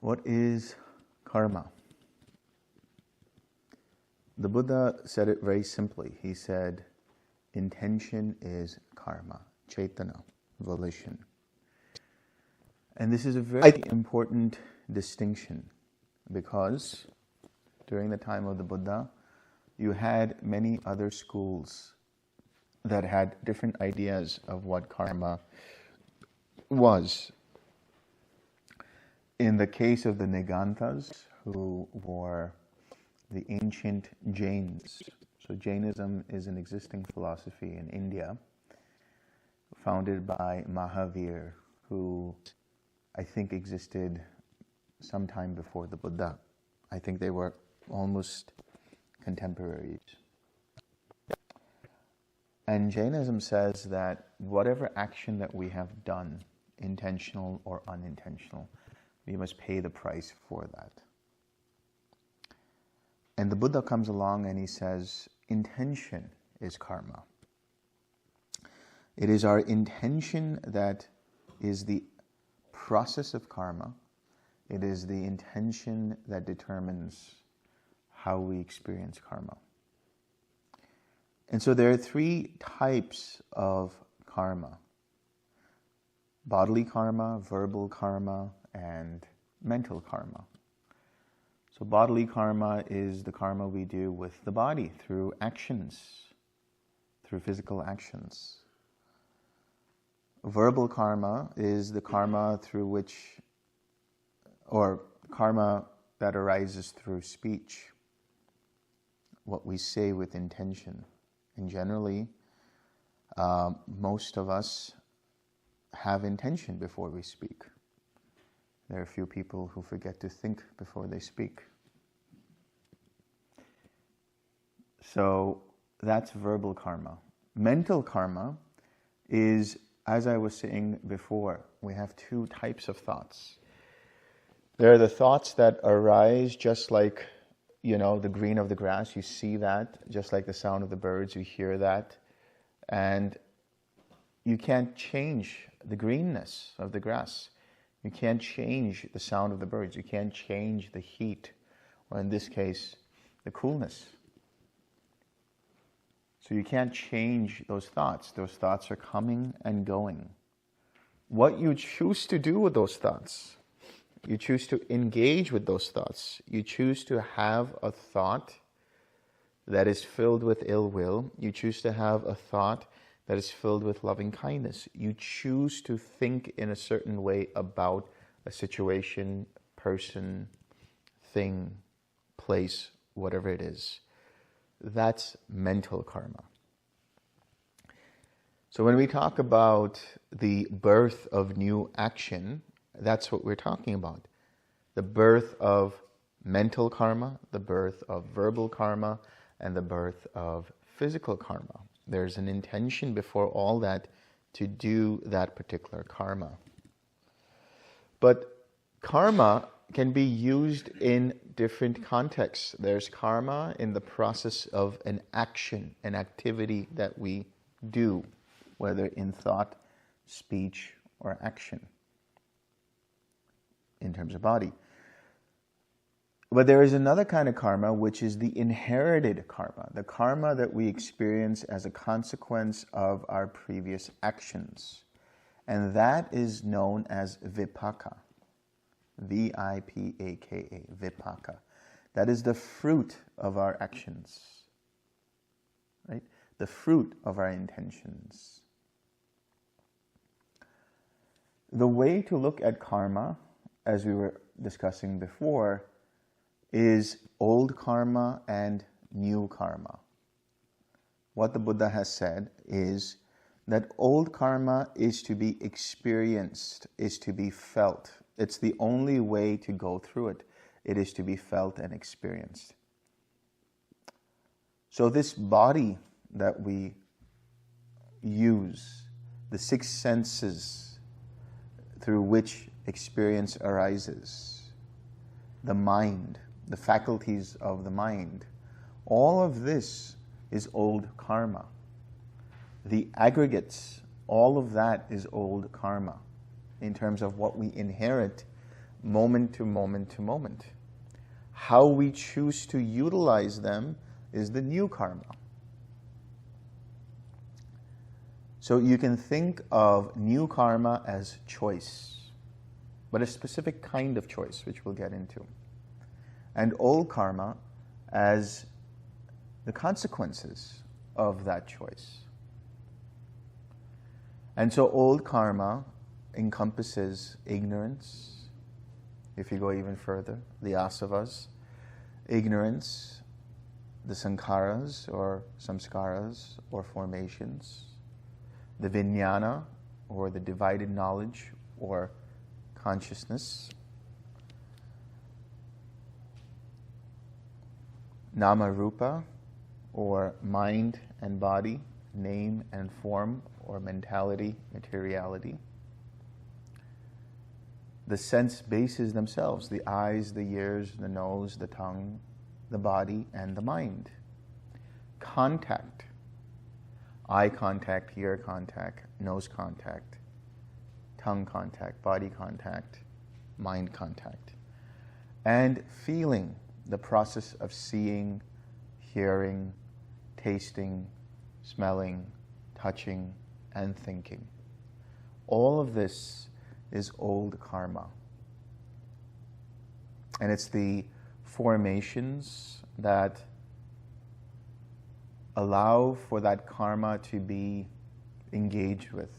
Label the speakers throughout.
Speaker 1: What is karma? The Buddha said it very simply. He said, intention is karma, cetana, volition. And this is a very important distinction because during the time of the Buddha, you had many other schools that had different ideas of what karma was. In the case of the Niganthas, who were the ancient Jains. So Jainism is an existing philosophy in India, founded by Mahavir, who I think existed sometime before the Buddha. I think they were almost contemporaries. And Jainism says that whatever action that we have done, intentional or unintentional, we must pay the price for that. And the Buddha comes along and he says, intention is karma. It is our intention that is the process of karma. It is the intention that determines how we experience karma. And so there are three types of karma: bodily karma, verbal karma, and mental karma. So bodily karma is the karma we do with the body through actions, through physical actions. Verbal karma is the karma through which, or karma that arises through speech, what we say with intention. And generally, most of us have intention before we speak. There are a few people who forget to think before they speak. So that's verbal karma. Mental karma is, as I was saying before, we have two types of thoughts. There are the thoughts that arise just like, the green of the grass, you see that, just like the sound of the birds, you hear that, and you can't change the greenness of the grass. You can't change the sound of the birds. You can't change the heat, or in this case, the coolness. So you can't change those thoughts. Those thoughts are coming and going. What you choose to do with those thoughts, you choose to engage with those thoughts. You choose to have a thought that is filled with ill will. You choose to have a thought that is filled with loving kindness. You choose to think in a certain way about a situation, person, thing, place, whatever it is. That's mental karma. So when we talk about the birth of new action, that's what we're talking about. The birth of mental karma, the birth of verbal karma, and the birth of physical karma. There's an intention before all that to do that particular karma. But karma can be used in different contexts. There's karma in the process of an action, an activity that we do, whether in thought, speech, or action, in terms of body. But there is another kind of karma, which is the inherited karma, the karma that we experience as a consequence of our previous actions. And that is known as vipaka. V-I-P-A-K-A, vipaka. That is the fruit of our actions, right? The fruit of our intentions. The way to look at karma, as we were discussing before, is old karma and new karma. What the Buddha has said is that old karma is to be experienced, is to be felt. It's the only way to go through it. It is to be felt and experienced. So this body that we use, the six senses through which experience arises, the mind, the faculties of the mind, all of this is old karma. The aggregates, all of that is old karma in terms of what we inherit moment to moment to moment. How we choose to utilize them is the new karma. So you can think of new karma as choice, but a specific kind of choice, which we'll get into. And old karma as the consequences of that choice. And so old karma encompasses ignorance, if you go even further, the asavas, ignorance, the sankharas or samskaras or formations, the vijnana or the divided knowledge or consciousness, nama rupa or mind and body, name and form or mentality, materiality, the sense bases themselves, the eyes, the ears, the nose, the tongue, the body, and the mind. Contact, eye contact, ear contact, nose contact, tongue contact, body contact, mind contact. And feeling, the process of seeing, hearing, tasting, smelling, touching, and thinking. All of this is old karma. And it's the formations that allow for that karma to be engaged with,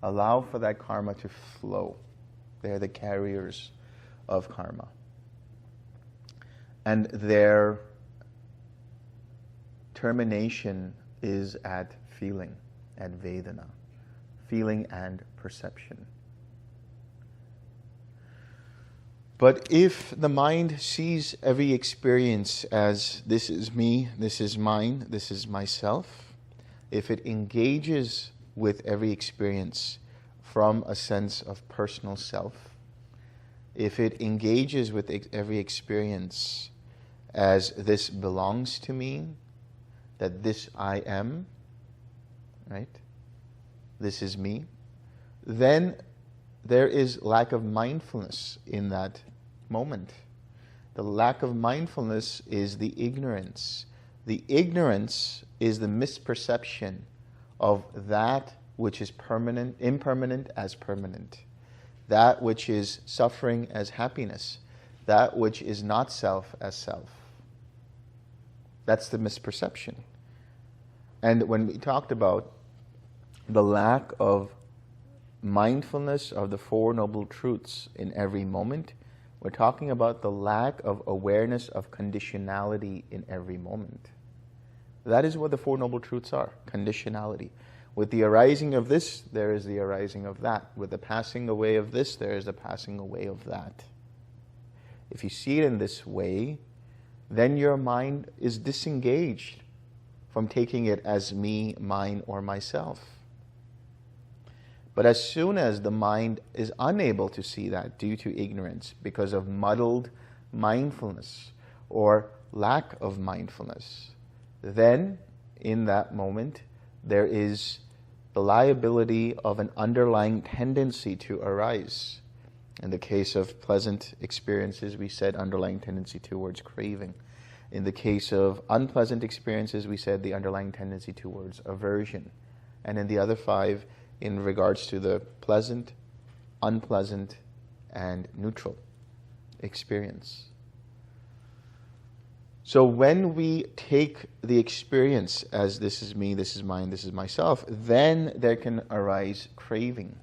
Speaker 1: allow for that karma to flow. They're the carriers of karma. And their termination is at feeling, at Vedana, feeling and perception. But if the mind sees every experience as this is me, this is mine, this is myself, if it engages with every experience from a sense of personal self, if it engages with every experience as this belongs to me, that this I am, right? This is me, then there is lack of mindfulness in that moment. The lack of mindfulness is the ignorance. The ignorance is the misperception of that which is permanent, impermanent as permanent. That which is suffering as happiness. That which is not self as self. That's the misperception. And when we talked about the lack of mindfulness of the Four Noble Truths in every moment, we're talking about the lack of awareness of conditionality in every moment. That is what the Four Noble Truths are, conditionality. With the arising of this, there is the arising of that. With the passing away of this, there is the passing away of that. If you see it in this way, then your mind is disengaged from taking it as me, mine, or myself. But as soon as the mind is unable to see that due to ignorance, because of muddled mindfulness or lack of mindfulness, then in that moment there is the liability of an underlying tendency to arise. In the case of pleasant experiences, we said underlying tendency towards craving. In the case of unpleasant experiences, we said the underlying tendency towards aversion. And in the other five, in regards to the pleasant, unpleasant, and neutral experience. So when we take the experience as this is me, this is mine, this is myself, then there can arise craving.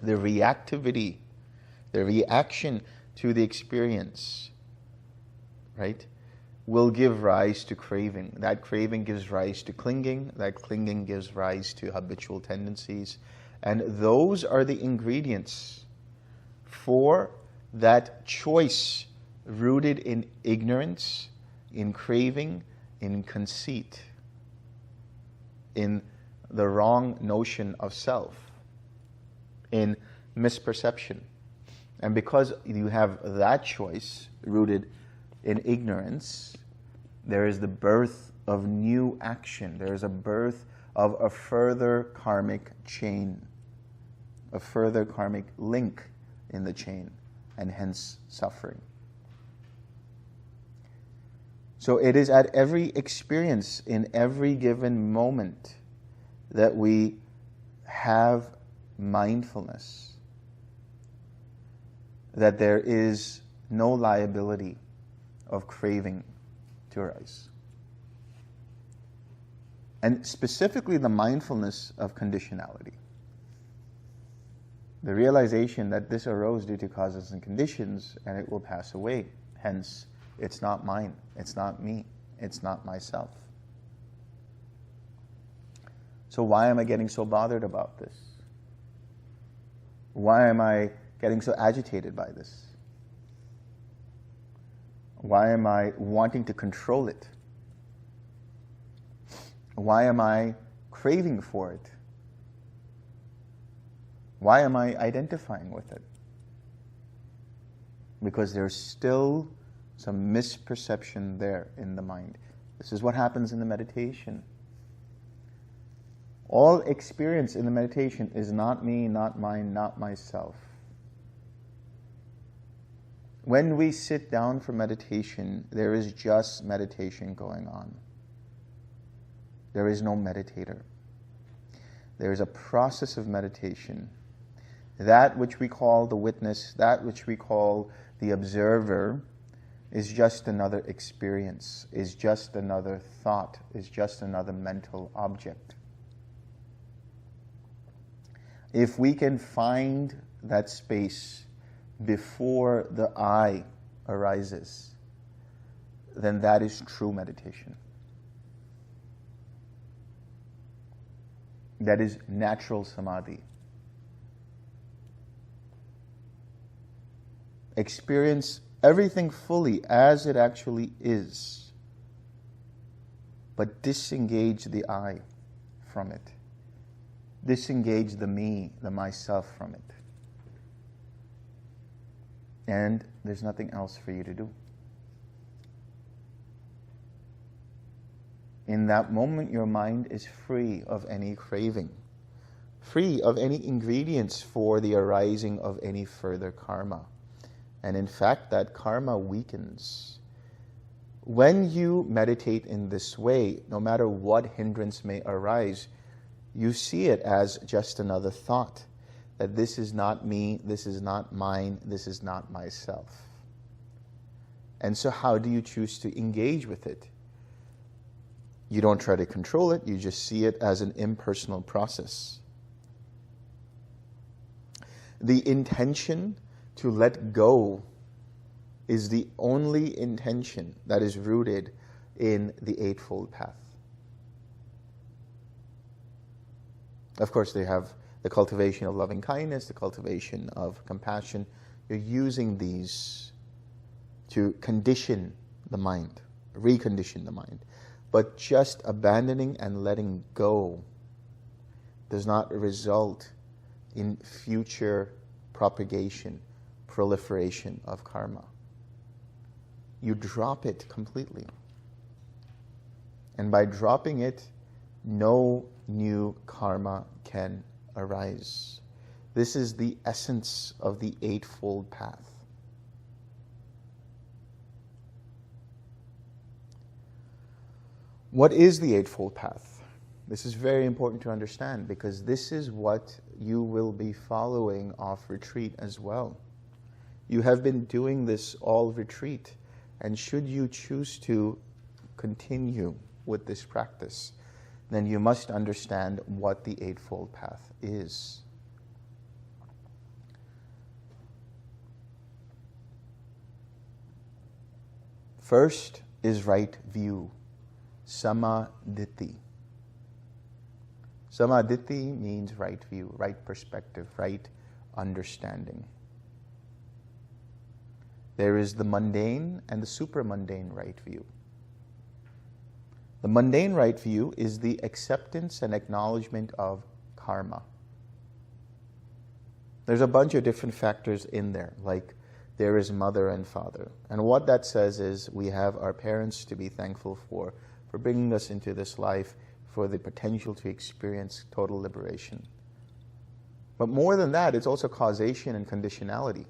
Speaker 1: The reactivity, the reaction to the experience, right, will give rise to craving. That craving gives rise to clinging. That clinging gives rise to habitual tendencies. And those are the ingredients for that choice rooted in ignorance, in craving, in conceit, in the wrong notion of self, in misperception. And because you have that choice rooted in ignorance, there is the birth of new action. There is a birth of a further karmic chain, a further karmic link in the chain. and hence suffering. So it is at every experience, in every given moment, that we have mindfulness, that there is no liability of craving to arise. And specifically the mindfulness of conditionality. The realization that this arose due to causes and conditions and it will pass away. Hence, it's not mine, it's not me, it's not myself. So why am I getting so bothered about this? Why am I getting so agitated by this? Why am I wanting to control it? Why am I craving for it? Why am I identifying with it? Because there's still some misperception there in the mind. This is what happens in the meditation. All experience in the meditation is not me, not mine, not myself. When we sit down for meditation, there is just meditation going on. There is no meditator. There is a process of meditation. That which we call the witness, that which we call the observer, is just another experience, is just another thought, is just another mental object. If we can find that space before the I arises, then that is true meditation. That is natural samadhi. Experience everything fully as it actually is, but disengage the I from it. Disengage the me, the myself from it. And there's nothing else for you to do. In that moment, your mind is free of any craving, free of any ingredients for the arising of any further karma. And in fact, that karma weakens. When you meditate in this way, no matter what hindrance may arise, you see it as just another thought, that this is not me, this is not mine, this is not myself. And so how do you choose to engage with it? You don't try to control it, you just see it as an impersonal process. The intention to let go is the only intention that is rooted in the Eightfold Path. Of course, they have the cultivation of loving kindness, the cultivation of compassion. You're using these to condition the mind, recondition the mind. But just abandoning and letting go does not result in future propagation, proliferation of karma. You drop it completely. And by dropping it, no new karma can arise. This is the essence of the Eightfold Path. What is the Eightfold Path? This is very important to understand because this is what you will be following off retreat as well. You have been doing this all retreat, and should you choose to continue with this practice, then you must understand what the Eightfold Path is. First is right view, samaditi. Samaditi means right view, right perspective, right understanding. There is the mundane and the supramundane right view. The mundane right view is the acceptance and acknowledgement of karma. There's a bunch of different factors in there, like there is mother and father. And what that says is we have our parents to be thankful for bringing us into this life, for the potential to experience total liberation. But more than that, it's also causation and conditionality.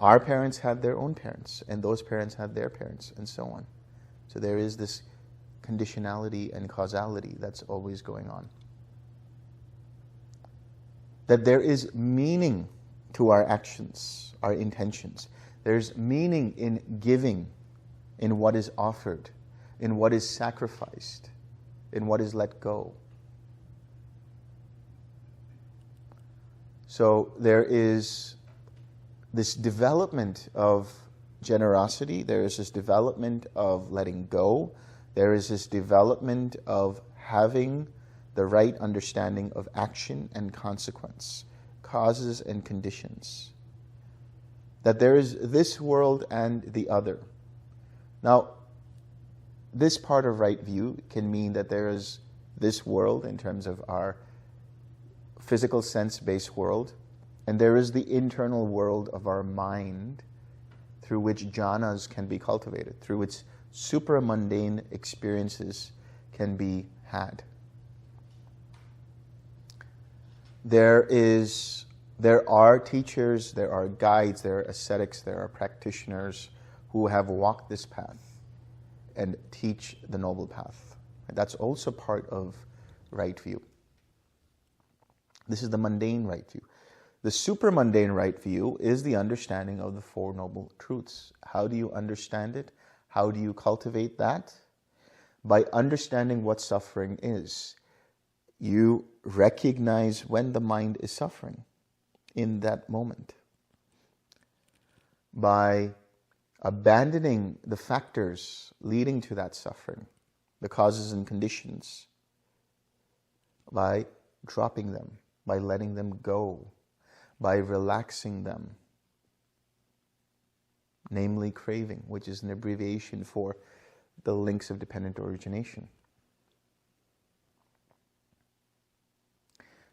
Speaker 1: Our parents had their own parents, and those parents had their parents, and so on. So there is this conditionality and causality that's always going on. That there is meaning to our actions, our intentions. There's meaning in giving, in what is offered, in what is sacrificed, in what is let go. So there is this development of generosity, there is this development of letting go, there is this development of having the right understanding of action and consequence, causes and conditions. That there is this world and the other. Now, this part of right view can mean that there is this world in terms of our physical sense-based world, and there is the internal world of our mind through which jhanas can be cultivated, through which supramundane experiences can be had. There are teachers, there are guides, there are ascetics, there are practitioners who have walked this path and teach the noble path. And that's also part of right view. This is the mundane right view. The supramundane right view is the understanding of the Four Noble Truths. How do you understand it? How do you cultivate that? By understanding what suffering is. You recognize when the mind is suffering in that moment. By abandoning the factors leading to that suffering, the causes and conditions, by dropping them, by letting them go, by relaxing them, namely craving, which is an abbreviation for the links of dependent origination.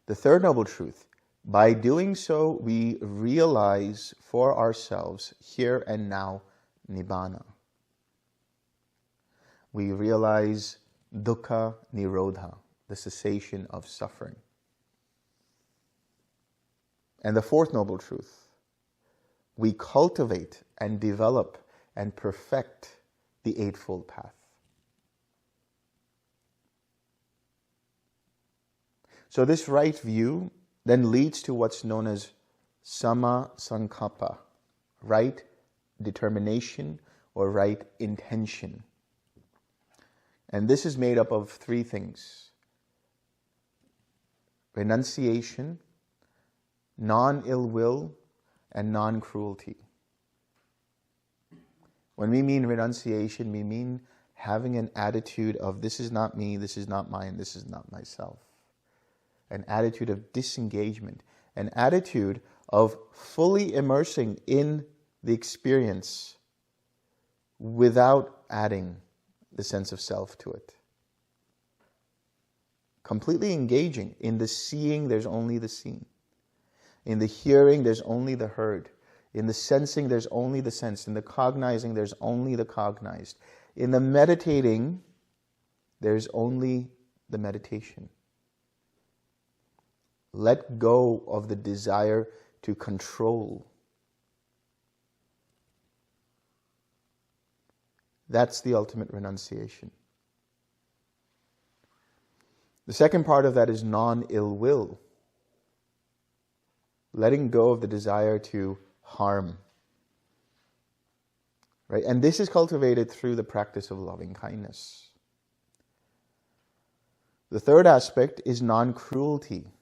Speaker 1: The third noble truth, by doing so, we realize for ourselves here and now Nibbana. We realize dukkha nirodha, the cessation of suffering. And the fourth noble truth, we cultivate and develop and perfect the Eightfold Path. So this right view then leads to what's known as samma sankappa, right determination or right intention. And this is made up of three things: renunciation, non-ill will, and non-cruelty. When we mean renunciation, we mean having an attitude of this is not me, this is not mine, this is not myself. An attitude of disengagement, an attitude of fully immersing in the experience without adding the sense of self to it. Completely engaging. In the seeing, there's only the seen. In the hearing, there's only the heard. In the sensing, there's only the sensed. In the cognizing, there's only the cognized. In the meditating, there's only the meditation. Let go of the desire to control. That's the ultimate renunciation. The second part of that is non-ill will. Letting go of the desire to harm. Right? And this is cultivated through the practice of loving kindness. The third aspect is non-cruelty,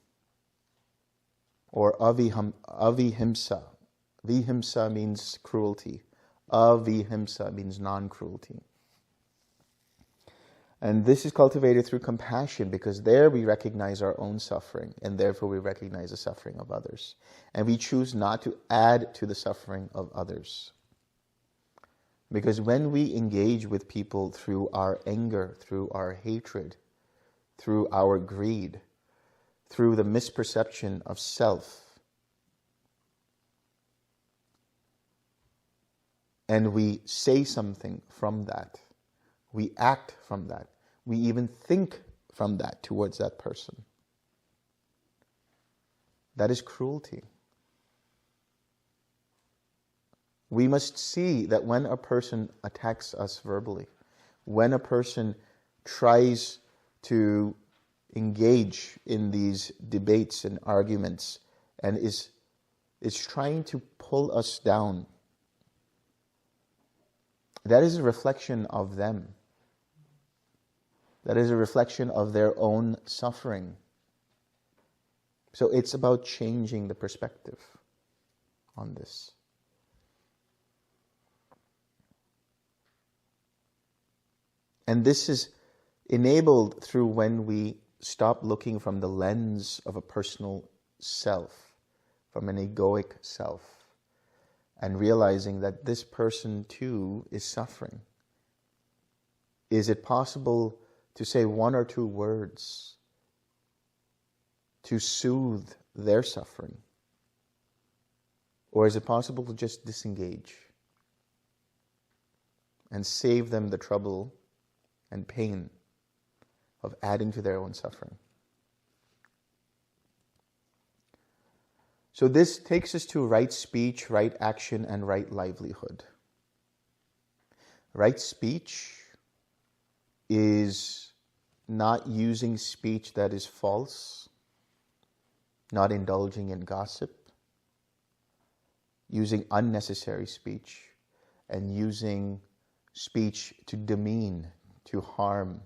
Speaker 1: or avihimsa. Vihimsa means cruelty. Avihimsa means non-cruelty. And this is cultivated through compassion, because there we recognize our own suffering, and therefore we recognize the suffering of others. And we choose not to add to the suffering of others. Because when we engage with people through our anger, through our hatred, through our greed, through the misperception of self, and we say something from that, we act from that, we even think from that towards that person, that is cruelty. We must see that when a person attacks us verbally, when a person tries to engage in these debates and arguments and is trying to pull us down, that is a reflection of them. That is a reflection of their own suffering. So it's about changing the perspective on this. And this is enabled through when we stop looking from the lens of a personal self, from an egoic self, and realizing that this person too is suffering. Is it possible to say one or two words to soothe their suffering? Or is it possible to just disengage and save them the trouble and pain of adding to their own suffering? So this takes us to right speech, right action, and right livelihood. Right speech is not using speech that is false, not indulging in gossip, using unnecessary speech, and using speech to demean, to harm,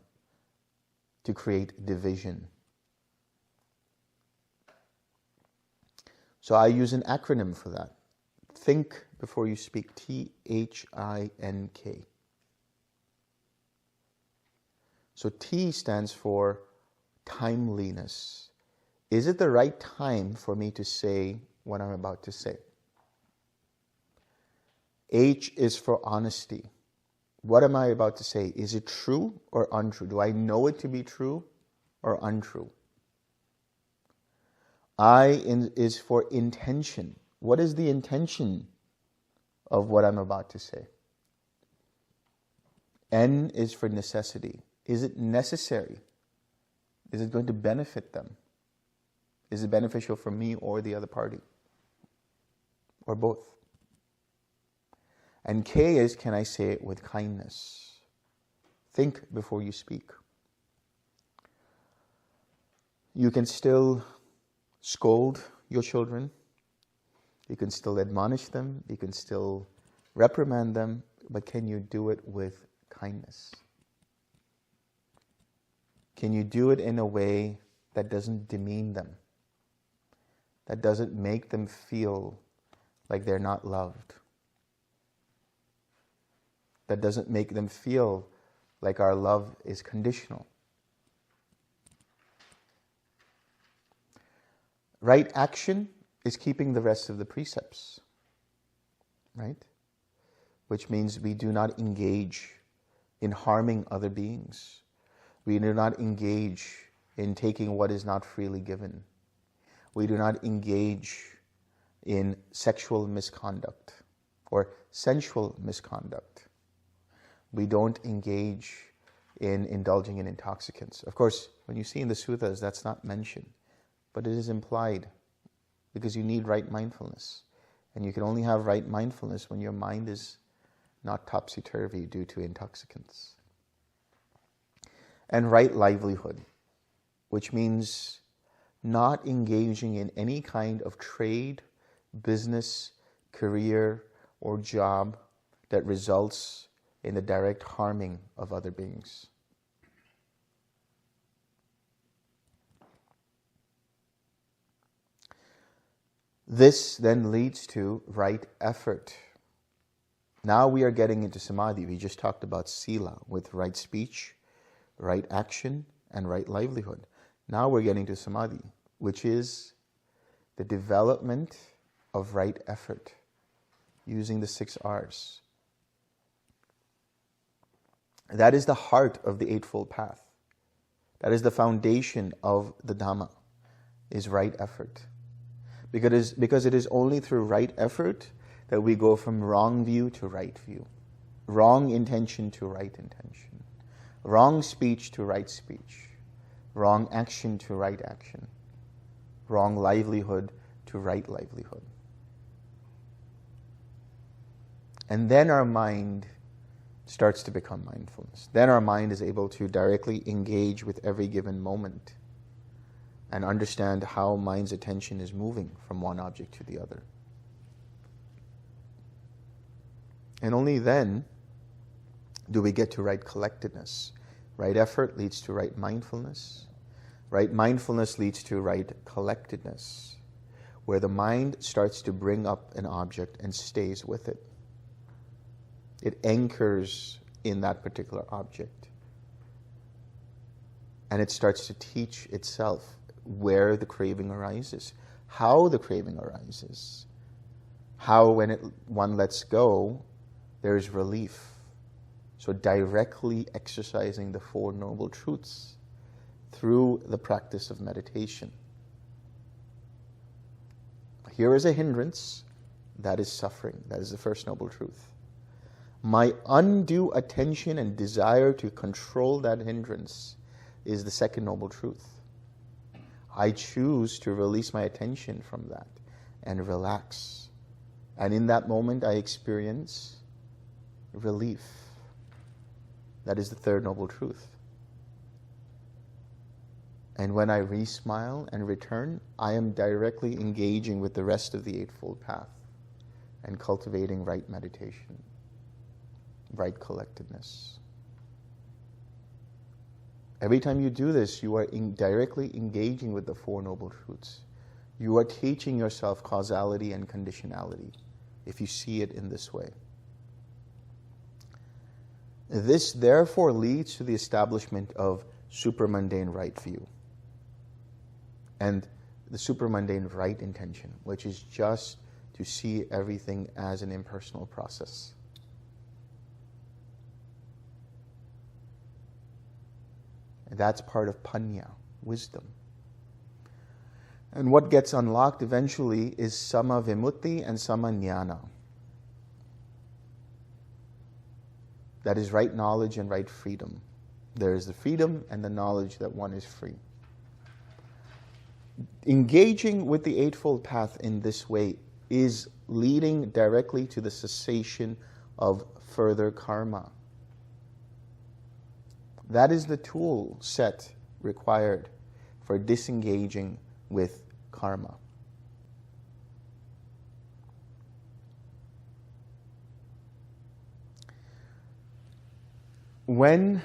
Speaker 1: to create division. So I use an acronym for that. Think before you speak. THINK. So T stands for timeliness. Is it the right time for me to say what I'm about to say? H is for honesty. What am I about to say? Is it true or untrue? Do I know it to be true or untrue? Is for intention. What is the intention of what I'm about to say? N is for necessity. Is it necessary? Is it going to benefit them? Is it beneficial for me or the other party? Or both? And K is, can I say it with kindness? Think before you speak. You can still scold your children. You can still admonish them. You can still reprimand them. But can you do it with kindness? Can you do it in a way that doesn't demean them? That doesn't make them feel like they're not loved? That doesn't make them feel like our love is conditional? Right action is keeping the rest of the precepts, right? Which means we do not engage in harming other beings. We do not engage in taking what is not freely given. We do not engage in sexual misconduct or sensual misconduct. We don't engage in indulging in intoxicants. Of course, when you see in the suttas, that's not mentioned, but it is implied because you need right mindfulness. And you can only have right mindfulness when your mind is not topsy-turvy due to intoxicants. And right livelihood, which means not engaging in any kind of trade, business, career, or job that results in the direct harming of other beings. This then leads to right effort. Now we are getting into samadhi. We just talked about sila with right speech, right action, and right livelihood. Now we're getting to samadhi, which is the development of right effort using the 6 R's. That is the heart of the Eightfold Path. That is the foundation of the Dhamma, is right effort. Because it is only through right effort that we go from wrong view to right view, wrong intention to right intention, wrong speech to right speech, wrong action to right action, wrong livelihood to right livelihood. And then our mind starts to become mindfulness. Then our mind is able to directly engage with every given moment and understand how mind's attention is moving from one object to the other. And only then do we get to right collectedness. Right effort leads to right mindfulness. Right mindfulness leads to right collectedness, where the mind starts to bring up an object and stays with it. It anchors in that particular object. And it starts to teach itself where the craving arises, how the craving arises, how when one lets go, there's relief. So directly exercising the Four Noble Truths through the practice of meditation. Here is a hindrance, that is suffering. That is the first Noble Truth. My undue attention and desire to control that hindrance is the second Noble Truth. I choose to release my attention from that and relax. And in that moment I experience relief. That is the third Noble Truth. And when I re-smile and return, I am directly engaging with the rest of the Eightfold Path and cultivating right meditation, right collectedness. Every time you do this, you are directly engaging with the Four Noble Truths. You are teaching yourself causality and conditionality, if you see it in this way. This therefore leads to the establishment of supramundane right view and the supramundane right intention, which is just to see everything as an impersonal process. And that's part of panya, wisdom. And what gets unlocked eventually is sama vimutti and sama jnana. That is right knowledge and right freedom. There is the freedom and the knowledge that one is free. Engaging with the Eightfold Path in this way is leading directly to the cessation of further karma. That is the tool set required for disengaging with karma. When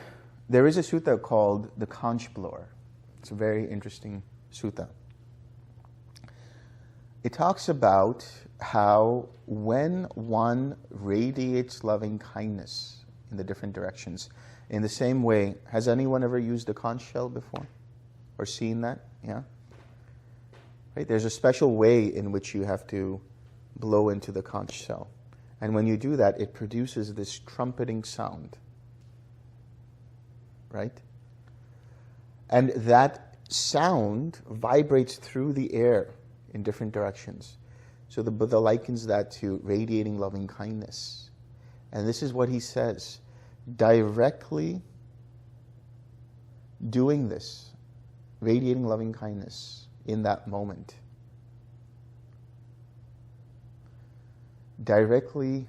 Speaker 1: there is a sutta called the Conch Blower, it's a very interesting sutta. It talks about how when one radiates loving kindness in the different directions, in the same way, has anyone ever used a conch shell before? Or seen that? Yeah? Right? There's a special way in which you have to blow into the conch shell. And when you do that, it produces this trumpeting sound. Right? And that sound vibrates through the air in different directions. So the Buddha likens that to radiating loving kindness. And this is what he says. Directly doing this, radiating loving kindness in that moment, directly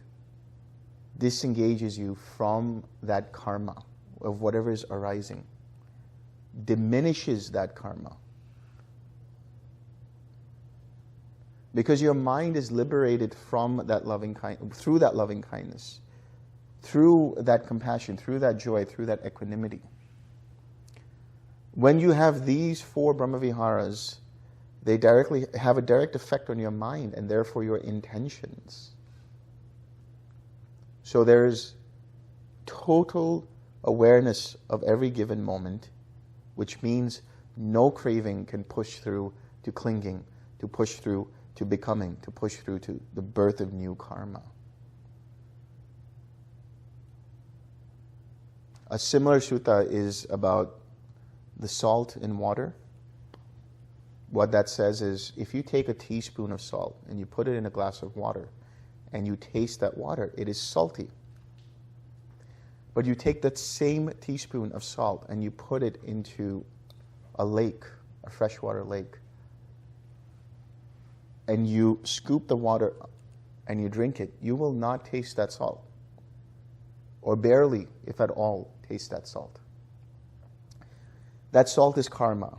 Speaker 1: disengages you from that karma of whatever is arising, diminishes that karma. Because your mind is liberated from that loving through that loving kindness, through that compassion, through that joy, through that equanimity. When you have these four Brahmaviharas, they directly have a direct effect on your mind and therefore your intentions. So there's total awareness of every given moment, which means no craving can push through to clinging, to push through to becoming, to push through to the birth of new karma. A similar sutta is about the salt in water. What that says is, if you take a teaspoon of salt and you put it in a glass of water and you taste that water, it is salty. But you take that same teaspoon of salt and you put it into a lake, a freshwater lake, and you scoop the water and you drink it, you will not taste that salt. Or barely, if at all, taste that salt. That salt is karma.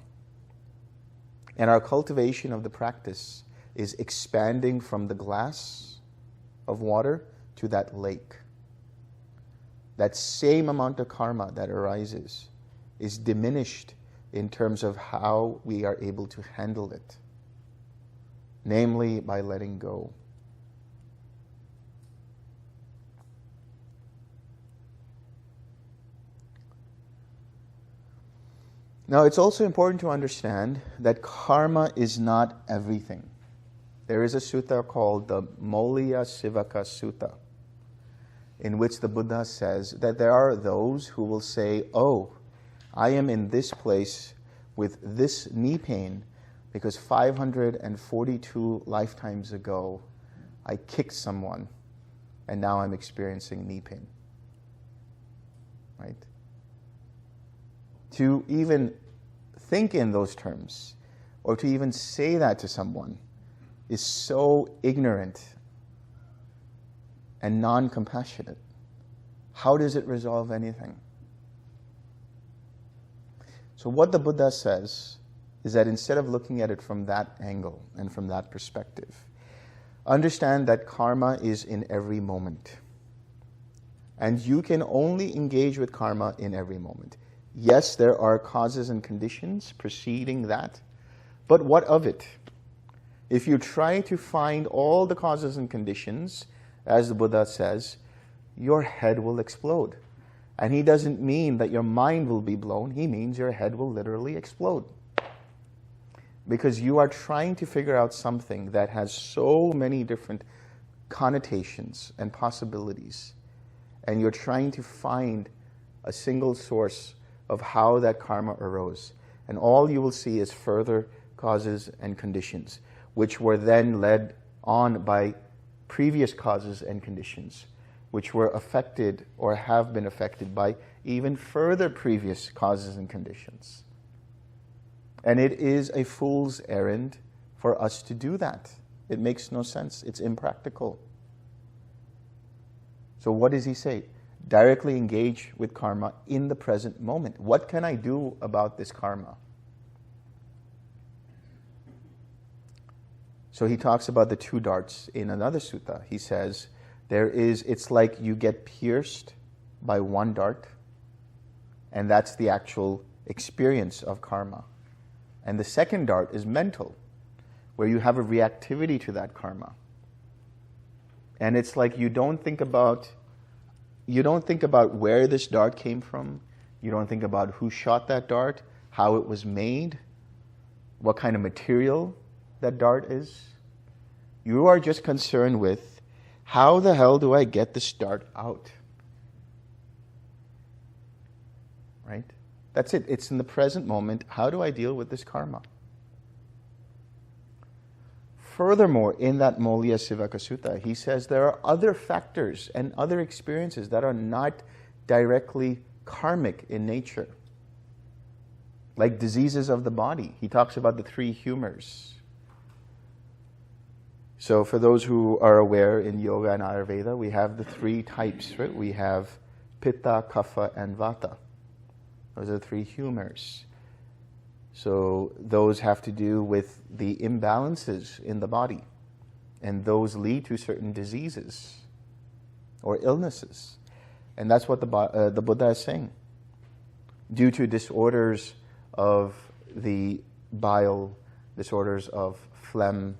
Speaker 1: And our cultivation of the practice is expanding from the glass of water to that lake. That same amount of karma that arises is diminished in terms of how we are able to handle it. Namely, by letting go. Now, it's also important to understand that karma is not everything. There is a sutta called the Molya Sivaka Sutta, in which the Buddha says that there are those who will say, oh, I am in this place with this knee pain because 542 lifetimes ago I kicked someone and now I'm experiencing knee pain. Right? To even think in those terms, or to even say that to someone, is so ignorant and non-compassionate. How does it resolve anything? So what the Buddha says is that instead of looking at it from that angle and from that perspective, understand that karma is in every moment. And you can only engage with karma in every moment. Yes, there are causes and conditions preceding that, but what of it? If you try to find all the causes and conditions, as the Buddha says, your head will explode. And he doesn't mean that your mind will be blown, he means your head will literally explode. Because you are trying to figure out something that has so many different connotations and possibilities, and you're trying to find a single source of how that karma arose. And all you will see is further causes and conditions, which were then led on by previous causes and conditions, which were affected or have been affected by even further previous causes and conditions. And it is a fool's errand for us to do that. It makes no sense. It's impractical. So what does he say? Directly engage with karma in the present moment. What can I do about this karma? So he talks about the two darts in another sutta. He says, it's like you get pierced by one dart, and that's the actual experience of karma. And the second dart is mental, where you have a reactivity to that karma. And it's like you don't think about where this dart came from. You don't think about who shot that dart, how it was made, what kind of material that dart is. You are just concerned with, how the hell do I get this dart out? Right? That's it. It's in the present moment. How do I deal with this karma? Furthermore, in that Molya Sivaka Sutta, he says there are other factors and other experiences that are not directly karmic in nature. Like diseases of the body. He talks about the three humors. So for those who are aware, in yoga and Ayurveda, we have the three types, right? We have Pitta, Kapha, and Vata. Those are the three humors. So those have to do with the imbalances in the body. And those lead to certain diseases or illnesses. And that's what the Buddha is saying. Due to disorders of the bile, disorders of phlegm,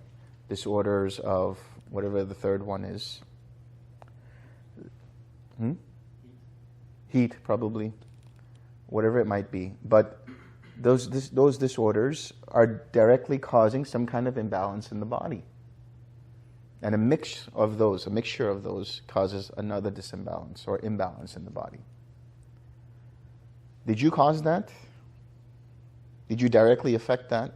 Speaker 1: disorders of whatever the third one is. Heat, probably. Whatever it might be. But those disorders are directly causing some kind of imbalance in the body. And a mixture of those causes another disimbalance or imbalance in the body. Did you cause that? Did you directly affect that?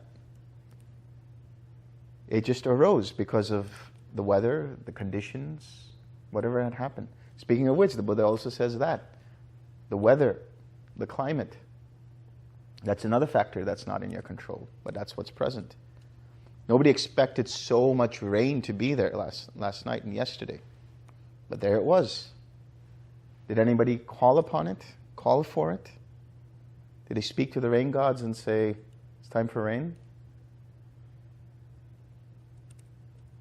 Speaker 1: It just arose because of the weather, the conditions, whatever had happened. Speaking of which, the Buddha also says that. The weather, the climate, that's another factor that's not in your control, but that's what's present. Nobody expected so much rain to be there last night and yesterday. But there it was. Did anybody call upon it? Call for it? Did they speak to the rain gods and say, it's time for rain?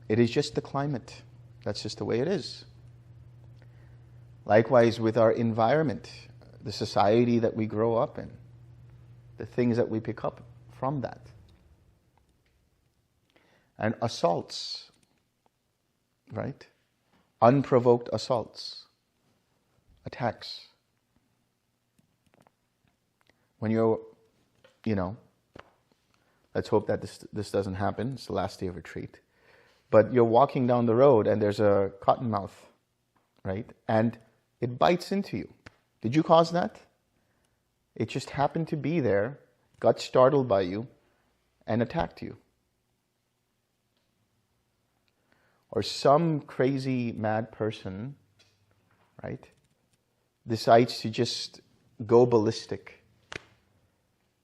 Speaker 1: It is just the climate. That's just the way it is. Likewise with our environment, the society that we grow up in, the things that we pick up from that. And assaults, right? Unprovoked assaults, attacks. When you're, let's hope that this doesn't happen. It's the last day of retreat. But you're walking down the road and there's a cottonmouth, right? And it bites into you. Did you cause that? It just happened to be there, got startled by you, and attacked you. Or some crazy mad person, right, decides to just go ballistic.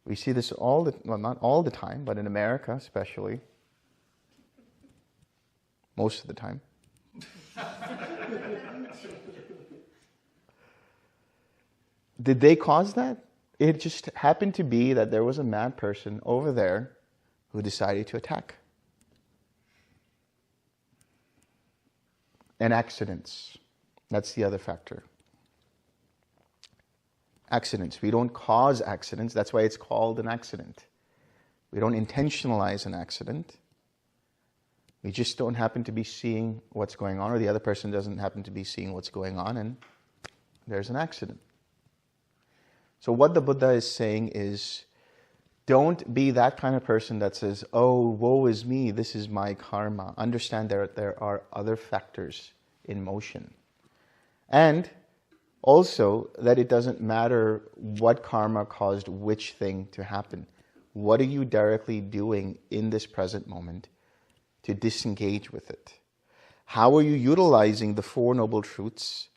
Speaker 1: We see this not all the time, but in America especially, most of the time. Did they cause that? It just happened to be that there was a mad person over there who decided to attack. And accidents. That's the other factor. Accidents. We don't cause accidents. That's why it's called an accident. We don't intentionalize an accident. We just don't happen to be seeing what's going on, or the other person doesn't happen to be seeing what's going on, and there's an accident. So what the Buddha is saying is, don't be that kind of person that says, oh, woe is me, this is my karma. Understand there are other factors in motion. And also that it doesn't matter what karma caused which thing to happen. What are you directly doing in this present moment to disengage with it? How are you utilizing the Four Noble Truths?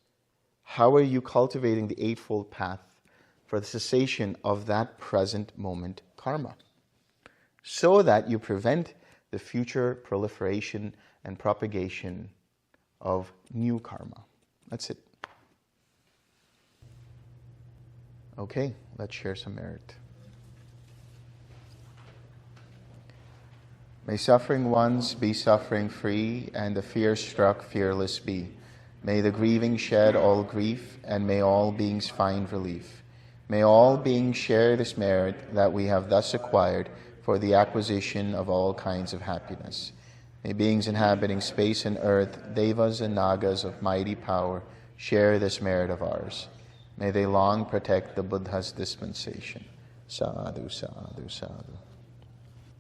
Speaker 1: How are you cultivating the Eightfold Path for the cessation of that present moment karma, so that you prevent the future proliferation and propagation of new karma? That's it. Okay, let's share some merit. May suffering ones be suffering free, and the fear-struck fearless be. May the grieving shed all grief, and may all beings find relief. May all beings share this merit that we have thus acquired for the acquisition of all kinds of happiness. May beings inhabiting space and earth, devas and nagas of mighty power, share this merit of ours. May they long protect the Buddha's dispensation. Sadhu, sadhu, sadhu.